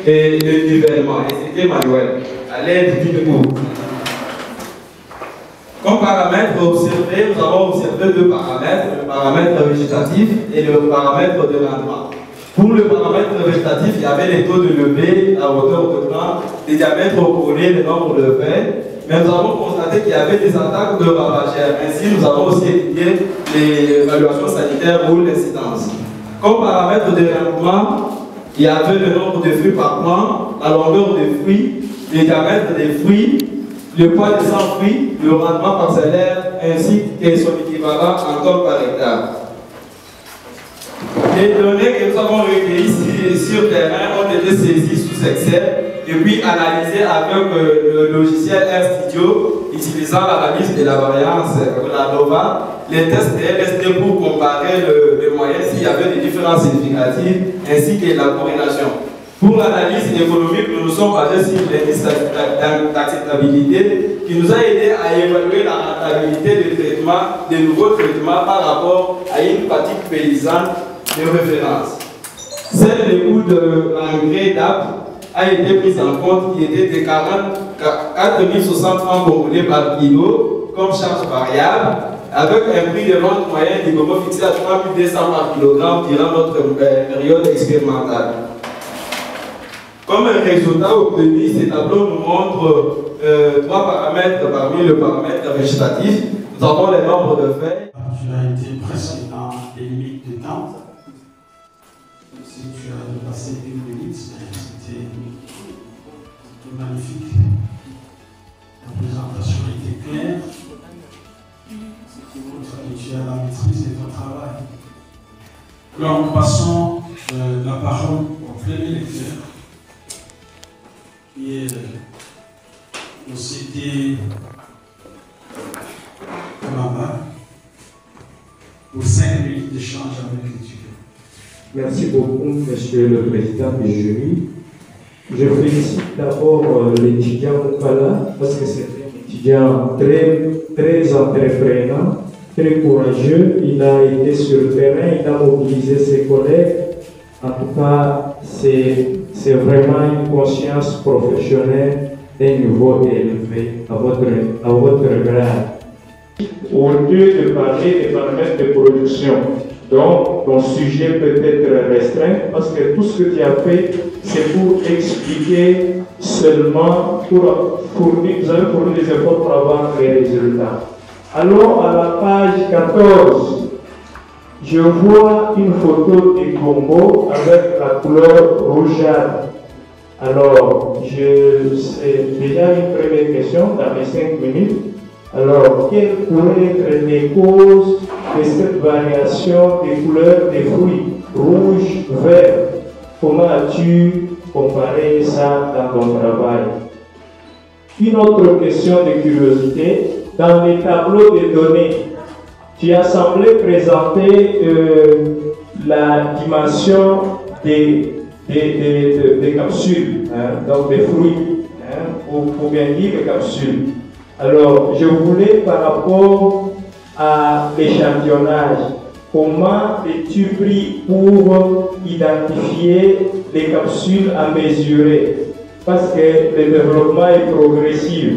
de nivellement. Et c'était manuel, à l'aide d'une roue. Comme paramètre observé, nous avons observé deux paramètres, le paramètre végétatif et le paramètre de rendement. Pour le paramètre végétatif, il y avait les taux de levée, la hauteur de plant, les diamètres opposés, le nombre de feuilles. Mais nous avons constaté qu'il y avait des attaques de ravagères. Ainsi, nous avons aussi étudié l'évaluation sanitaire ou l'incidence. Comme paramètre de rendement, il y avait le nombre de fruits par plant, la longueur des fruits, les diamètres des fruits, le poids des 100 fruits, le rendement parcellaire, ainsi que son équivalent en tonnes par hectare. Les données que nous avons recueillies sur terrain ont été saisies sous Excel et puis analysées avec le logiciel RStudio utilisant l'analyse de la variance, la NOVA, les tests de LSD pour comparer le moyen s'il y avait des différences significatives ainsi que la corrélation. Pour l'analyse économique, nous nous sommes basés sur l'indice d'acceptabilité qui nous a aidé à évaluer la rentabilité des traitements, des nouveaux traitements par rapport à une pratique paysanne de référence. Celle du coût de l'engrais DAP a été prise en compte qui était de 4 060 francs congolais par kilo comme charge variable avec un prix de vente moyen du moment fixé à 3 200 par kilogramme durant notre période expérimentale. Comme un résultat obtenu, ces tableaux nous montrent trois paramètres parmi le paramètre végétatif. Nous avons les nombres de feuilles. Tu as été presque dans les limites de temps. Si tu as dépassé une minute, c'était magnifique. La présentation était claire. Tu as la maîtrise de ton travail. Alors, nous passons la parole au premier lecteur, qui est le CD Mama, pour 5 minutes d'échange avec l'étudiant. Merci beaucoup, Monsieur le Président du jury. Je félicite d'abord l'étudiant Mukala parce que c'est un étudiant très entreprenant, très courageux. Il a été sur le terrain, il a mobilisé ses collègues. En tout cas, c'est vraiment une conscience professionnelle d'un niveau élevé à votre grade. Au lieu de parler des paramètres de production, donc ton sujet peut être restreint parce que tout ce que tu as fait, c'est pour expliquer seulement, vous avez fourni des efforts pour avoir les résultats. Alors à la page 14, je vois une photo des Congo avec la couleur rougeâtre. Alors, c'est déjà une première question dans les 5 minutes. Alors, quelles pourraient être les causes de cette variation des couleurs des fruits, rouge, vert? Comment as-tu comparé ça dans ton travail? Une autre question de curiosité, dans les tableaux de données, tu as semblé présenter la dimension des capsules, hein, donc des fruits, hein, ou bien dire des capsules. Alors, je voulais par rapport à l'échantillonnage, comment es-tu pris pour identifier les capsules à mesurer? Parce que le développement est progressif.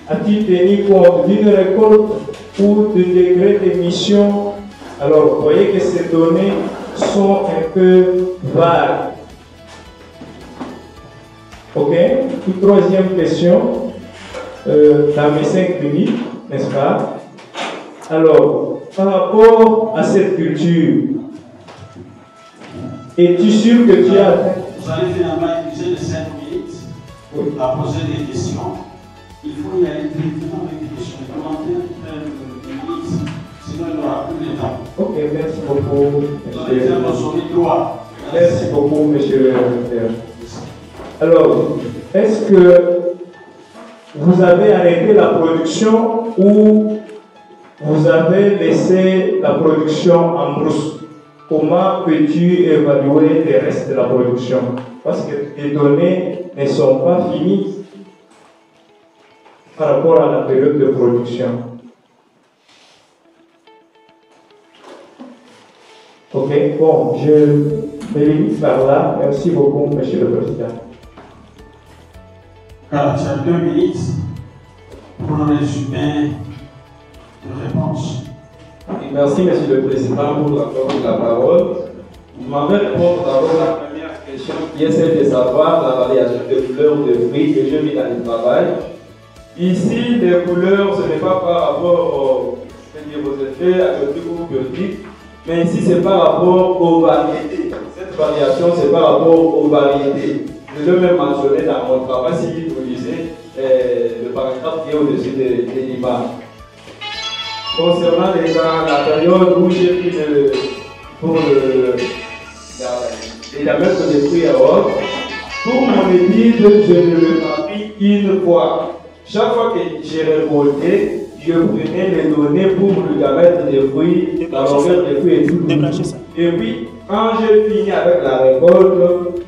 As-tu tenu compte d'une récolte ou de degré d'émission? Alors, vous voyez que ces données sont un peu vagues. Ok? Une troisième question, dans mes 5 minutes, n'est-ce pas? Alors, par rapport à cette culture, es-tu sûr que tu as... Vous allez finalement utiliser les 5 minutes à poser des questions. Il faut y aller directement avec des questions. Les commentaires qui prennent des minutes, sinon il n'y aura plus de temps. Ok, merci beaucoup. Merci beaucoup, monsieur le directeur. Alors, est-ce que vous avez arrêté la production ou vous avez laissé la production en brousse? Comment peux-tu évaluer les restes de la production? Parce que les données ne sont pas finies par rapport à la période de production. Ok, bon, mes limites par là. Merci beaucoup, Monsieur le Président. Alors, tu as 2 minutes pour le résumé de réponse. Merci, Monsieur le Président, pour l'accord de la parole. Vous m'avez répondu d'abord à la première question qui est celle de savoir la variation des couleurs de fruits que j'ai mis dans le travail. Ici, les couleurs, ce n'est pas par rapport aux effets agricoles ou biotiques, mais ici, c'est par rapport aux variétés. Cette variation, c'est par rapport aux variétés. Je l'ai même mentionné dans mon travail, si vous lisez le paragraphe qui est au-dessus de l'image. Concernant la période où j'ai pris pour la mettre des fruits à ordre, pour mon étude, je ne l'ai pas pris une fois. Chaque fois que j'ai récolté, je prenais les données pour le diamètre des fruits, la longueur des fruits et tout. Et puis, quand j'ai fini avec la récolte,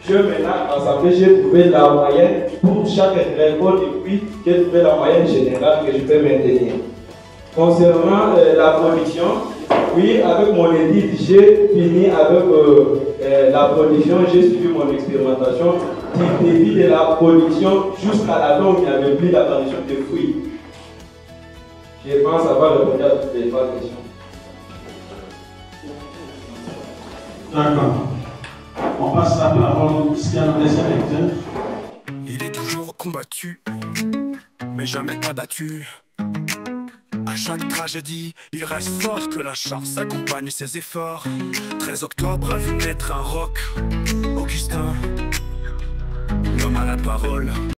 je maintenant assemblé, j'ai trouvé la moyenne pour chaque récolte et puis j'ai trouvé la moyenne générale que je peux maintenir. Concernant la production, oui, avec mon édite, j'ai fini avec la production, j'ai suivi mon expérimentation du début de la production jusqu'à la date où il n'y avait plus d'apparition de fruits. Je pense avoir répondu à toutes les 3 questions. D'accord. On passe la parole au deuxième lecteur. Il est toujours combattu, mais jamais abattu. À chaque tragédie, il reste fort que la chance accompagne ses efforts. 13 octobre a vu naître un roc, Augustin, l'homme à la parole.